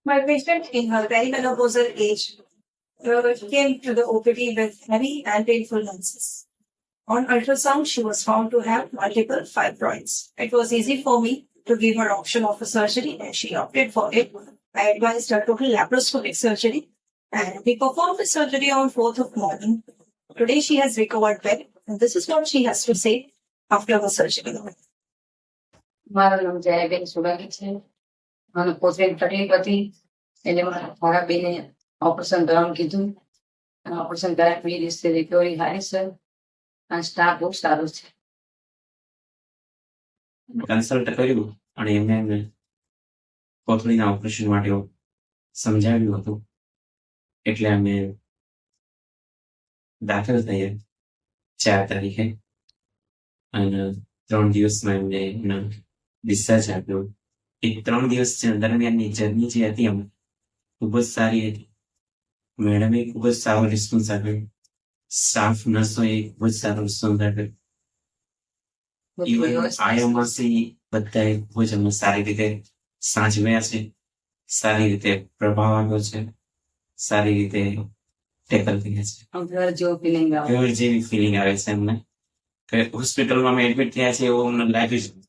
My patient in her perimenopausal age came to the OPD with heavy and painful menses. On ultrasound, she was found to have multiple fibroids. It was easy for me to give her option of a surgery and she opted for it. I advised her total laparoscopic surgery and we performed the surgery on 4th of morning. Today she has recovered well and this is what she has to say after her surgery. મારું નામ જયાબેન સોલંકી છે. મને પોતરી તકલીફ હતી એટલે મારા બેને operation કરવાનું કીધું અને ઓપરેશન કર્યા પછી દિવસે રિકવરી સારી છે અને સ્ટાફ બહુ સારો છે. કન્સલ્ટ કર્યું અને એમને કોથળીના ઓપરેશન માટે સમજાવ્યું હતું એટલે અમે દાખલ થયા 4 તારીખે અને 3 દિવસમાં એમને ડિસ્ચાર્જ આપ્યો. એ 3 દિવસ દરમિયાનની જર્ની જે હતી અમે ખૂબ જ સારી હતી. મેડમે ખૂબ જ સારો રિસ્પોન્સ આપ્યો, સ્ટાફ નર્સોએ ખૂબ જ સારો રિસ્પોન્સ આપ્યો. ઇવન આયામાંથી બધાએ ખૂબ જ અમને સારી રીતે સાચવ્યા છે, સારી રીતે પ્રભાવ આવ્યો છે, સારી રીતે ટેકલ કર્યા છે. ઘર જેવું ફિલિંગ આવે, ઘર જેવી ફિલિંગ આવે છે એમને કે હોસ્પિટલમાં અમે એડમિટ થયા છે એવું અમને લાગ્યું છે.